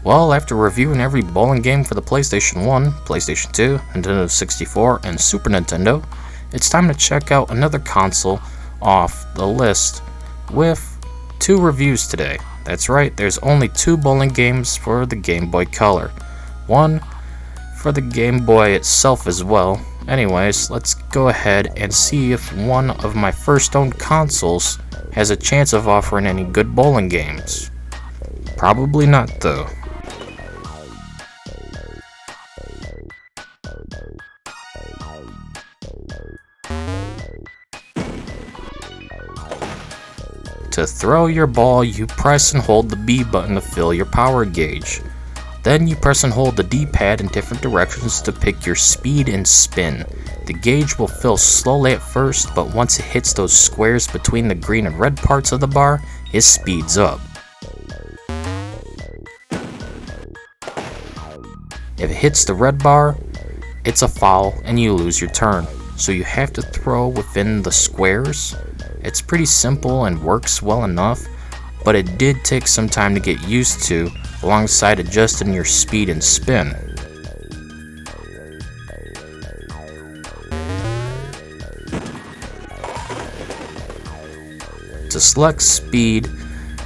Well, after reviewing every bowling game for the PlayStation 1, PlayStation 2, Nintendo 64, and Super Nintendo, it's time to check out another console off the list with 2 reviews today. That's right, there's only 2 bowling games for the Game Boy Color. One for the Game Boy itself as well. Anyways, let's go ahead and see if one of my first owned consoles has a chance of offering any good bowling games. Probably not though. To throw your ball, you press and hold the B button to fill your power gauge. Then you press and hold the D-pad in different directions to pick your speed and spin. The gauge will fill slowly at first, but once it hits those squares between the green and red parts of the bar, it speeds up. If it hits the red bar, it's a foul and you lose your turn. So you have to throw within the squares. It's pretty simple and works well enough, but it did take some time to get used to, alongside adjusting your speed and spin. To select speed,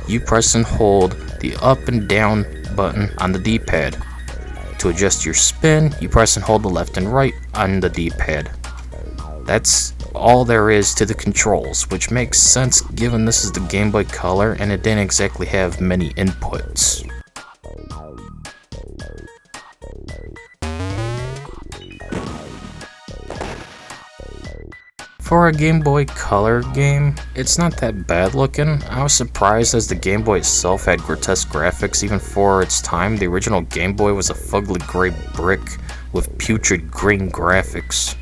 you press and hold the up and down button on the D-pad. To adjust your spin, you press and hold the left and right on the D-pad. That's all there is to the controls, which makes sense given this is the Game Boy Color and it didn't exactly have many inputs. For a Game Boy Color game, it's not that bad looking. I was surprised as the Game Boy itself had grotesque graphics even for its time. The original Game Boy was a fugly gray brick with putrid green graphics.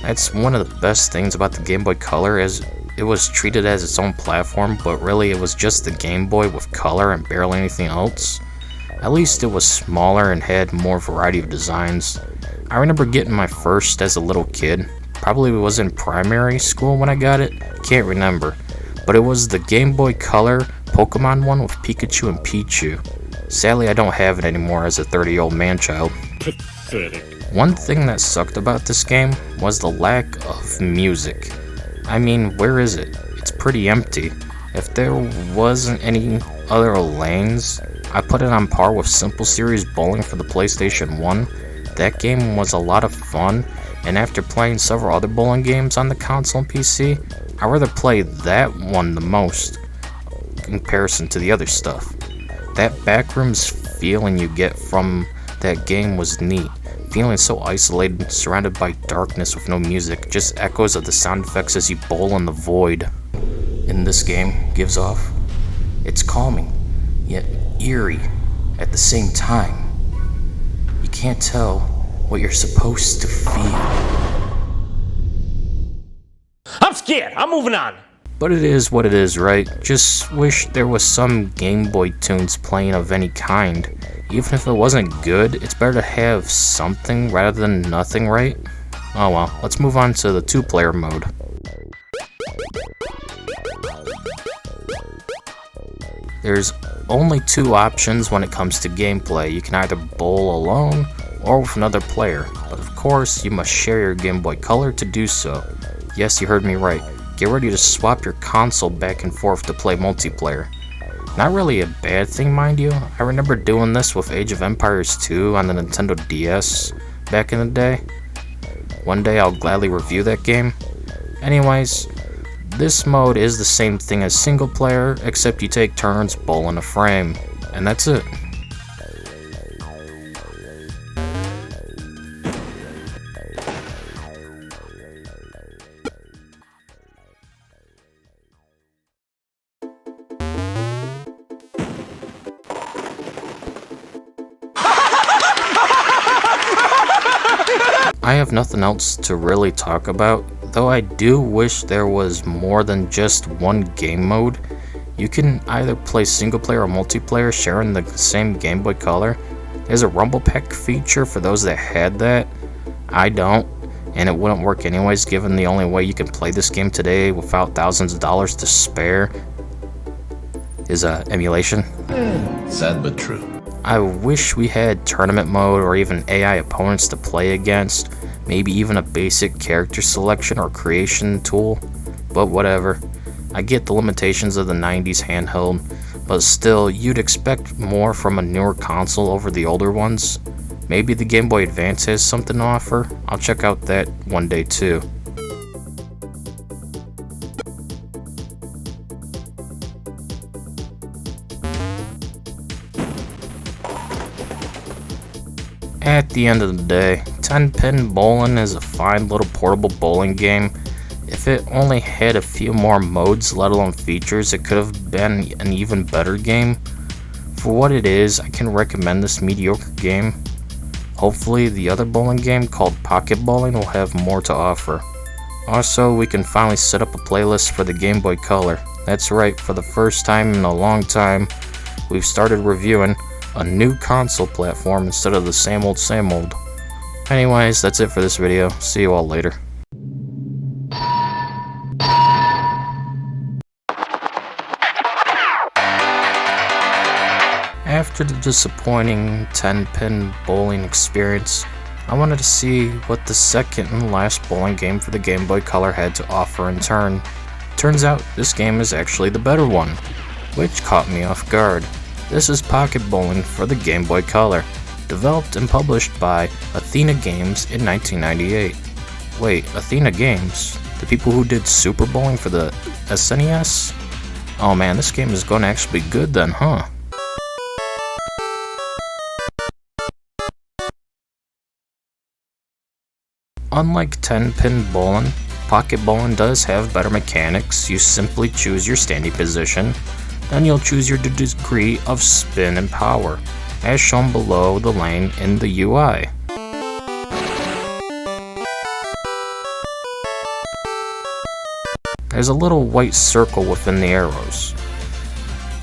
That's one of the best things about the Game Boy Color, as it was treated as its own platform, but really it was just the Game Boy with color and barely anything else. At least it was smaller and had more variety of designs. I remember getting my first as a little kid. Probably was in primary school when I got it, can't remember. But it was the Game Boy Color Pokemon one with Pikachu and Pichu. Sadly, I don't have it anymore as a 30-year-old man-child. Pathetic. One thing that sucked about this game was the lack of music. I mean, where is it? It's pretty empty. If there wasn't any other lanes, I put it on par with Simple Series Bowling for the PlayStation 1. That game was a lot of fun, and after playing several other bowling games on the console and PC, I'd rather play that one the most in comparison to the other stuff. That backrooms feeling you get from that game was neat. Feeling so isolated, surrounded by darkness with no music, just echoes of the sound effects as you bowl in the void in this game gives off. It's calming, yet eerie at the same time. You can't tell what you're supposed to feel. I'm scared, I'm moving on. But it is what it is, right? Just wish there was some Game Boy tunes playing of any kind. Even if it wasn't good, it's better to have something rather than nothing, right? Oh well, let's move on to the 2-player mode. There's only 2 options when it comes to gameplay. You can either bowl alone or with another player, but of course you must share your Game Boy Color to do so. Yes, you heard me right. Get ready to swap your console back and forth to play multiplayer. Not really a bad thing, mind you. I remember doing this with Age of Empires 2 on the Nintendo DS back in the day. One day I'll gladly review that game. Anyways, this mode is the same thing as single player, except you take turns bowling a frame, and that's it. I have nothing else to really talk about, though I do wish there was more than just one game mode. You can either play single player or multiplayer sharing the same Game Boy Color. There's a Rumble Pack feature for those that had that. I don't. and it wouldn't work anyways, given the only way you can play this game today without thousands of dollars to spare is emulation. Sad but true. I wish we had tournament mode or even AI opponents to play against, maybe even a basic character selection or creation tool, but whatever. I get the limitations of the 90s handheld, but still, you'd expect more from a newer console over the older ones. Maybe the Game Boy Advance has something to offer. I'll check out that one day too. At the end of the day, 10-pin bowling is a fine little portable bowling game. If it only had a few more modes, let alone features, it could have been an even better game. For what it is, I can recommend this mediocre game. Hopefully the other bowling game called Pocket Bowling will have more to offer. Also, we can finally set up a playlist for the Game Boy Color. That's right, for the first time in a long time, we've started reviewing a new console platform instead of the same old same old. Anyways, that's it for this video. See you all later. After the disappointing 10-pin bowling experience, I wanted to see what the second and last bowling game for the Game Boy Color had to offer in turn. Turns out this game is actually the better one, which caught me off guard. This is Pocket Bowling for the Game Boy Color, developed and published by Athena Games in 1998. Wait, Athena Games? The people who did Super Bowling for the SNES? Oh man, this game is going to actually be good then, huh? Unlike 10-pin bowling, Pocket Bowling does have better mechanics. You simply choose your standing position, then you'll choose your degree of spin and power, as shown below the lane in the UI. There's a little white circle within the arrows.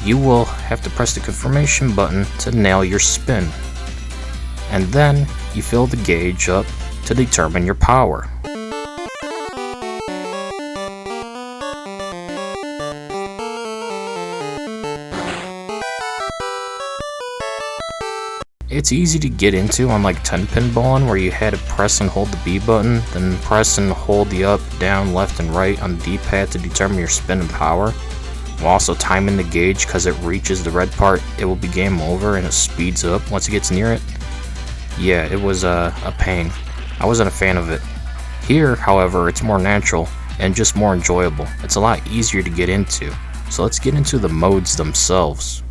You will have to press the confirmation button to nail your spin, and then you fill the gauge up to determine your power. It's easy to get into, unlike 10-pin bowling where you had to press and hold the B button, then press and hold the up, down, left, and right on the D-pad to determine your spin and power. While also timing the gauge, because it reaches the red part, it will be game over and it speeds up once it gets near it. Yeah, it was a pain. I wasn't a fan of it. Here, however, it's more natural and just more enjoyable. It's a lot easier to get into. So let's get into the modes themselves.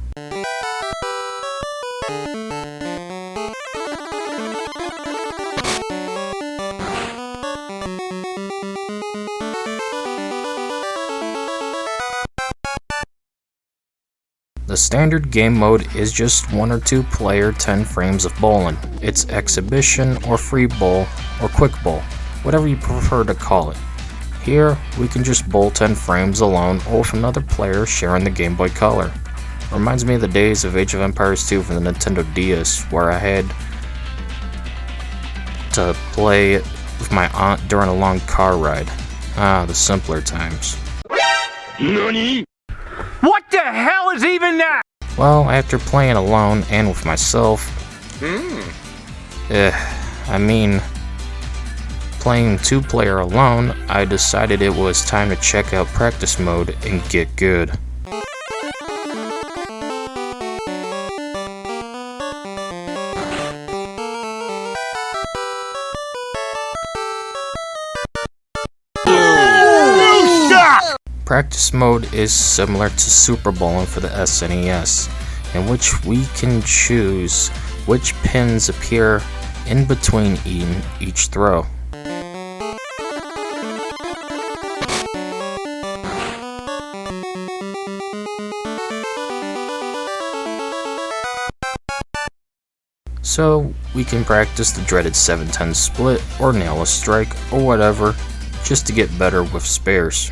The standard game mode is just 1 or 2 player 10 frames of bowling. It's exhibition or free bowl or quick bowl, whatever you prefer to call it. Here, we can just bowl 10 frames alone or with another player sharing the Game Boy Color. Reminds me of the days of Age of Empires 2 for the Nintendo DS, where I had to play with my aunt during a long car ride. Ah, the simpler times. NANI? What the hell is even that? Well, after playing alone and with myself, playing 2-player alone, I decided it was time to check out practice mode and get good. Practice mode is similar to Super Bowling for the SNES, in which we can choose which pins appear in between each throw. So we can practice the dreaded 7-10 split or nail a strike or whatever, just to get better with spares.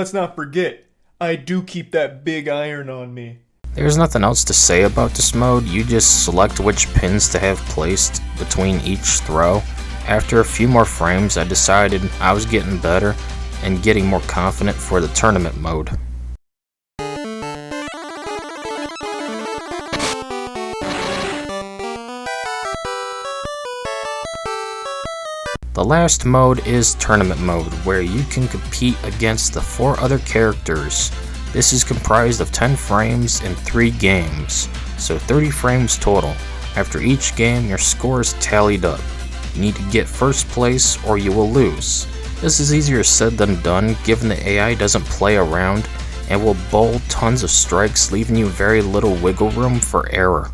let's not forget, I do keep that big iron on me. There's nothing else to say about this mode, you just select which pins to have placed between each throw. After a few more frames, I decided I was getting better and getting more confident for the tournament mode. The last mode is tournament mode, where you can compete against the 4 other characters. This is comprised of 10 frames and 3 games, so 30 frames total. After each game, your score is tallied up. You need to get first place or you will lose. This is easier said than done, given the AI doesn't play around and will bowl tons of strikes, leaving you very little wiggle room for error.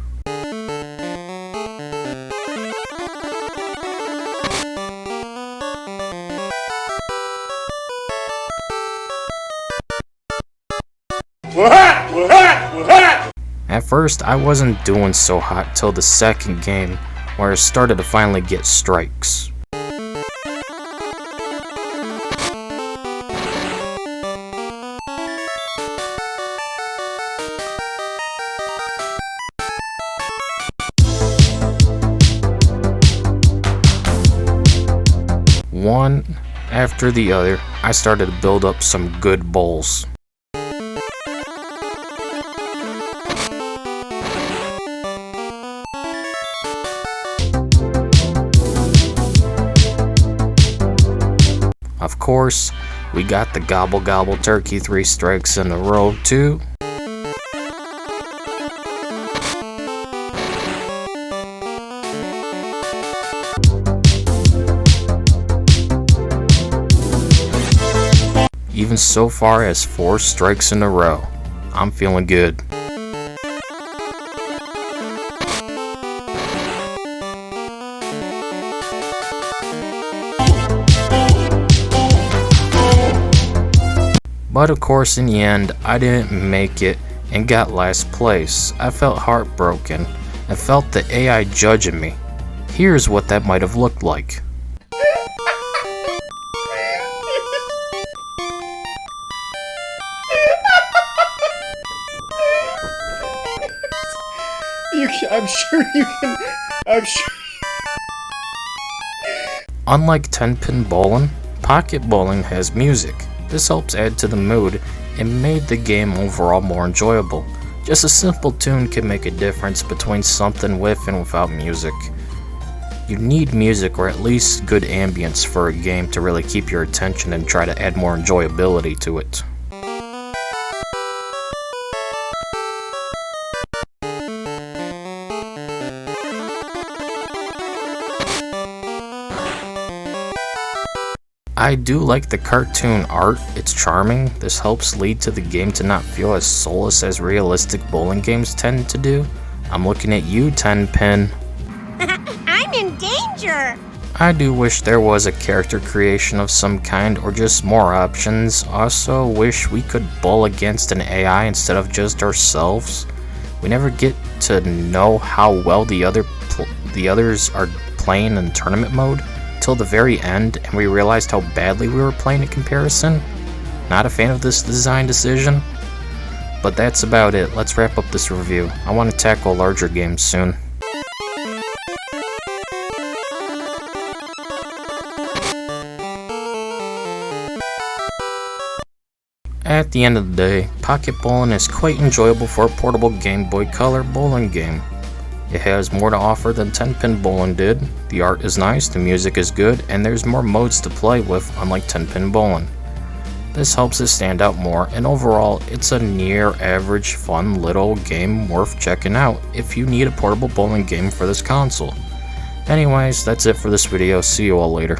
At first, I wasn't doing so hot till the second game, where I started to finally get strikes. One after the other, I started to build up some good bowls. Of course, we got the gobble gobble turkey 3 strikes in a row too. Even so far as 4 strikes in a row. I'm feeling good. But of course, in the end, I didn't make it and got last place. I felt heartbroken and felt the AI judging me. Here's what that might have looked like. I'm sure. Unlike 10-pin bowling, pocket bowling has music. This helps add to the mood and made the game overall more enjoyable. Just a simple tune can make a difference between something with and without music. You need music or at least good ambience for a game to really keep your attention and try to add more enjoyability to it. I do like the cartoon art, it's charming. This helps lead to the game to not feel as soulless as realistic bowling games tend to do. I'm looking at you, 10-pin. I'm in danger! I do wish there was a character creation of some kind or just more options. Also wish we could bowl against an AI instead of just ourselves. We never get to know how well the others are playing in tournament mode till the very end, and we realized how badly we were playing in comparison. Not a fan of this design decision. But that's about it. Let's wrap up this review. I want to tackle larger games soon. At the end of the day, pocket bowling is quite enjoyable for a portable Game Boy Color bowling game. It has more to offer than 10-pin bowling did. The art is nice, the music is good, and there's more modes to play with unlike 10-pin bowling. This helps it stand out more, and overall, it's a near average fun little game worth checking out if you need a portable bowling game for this console. Anyways, that's it for this video. See you all later.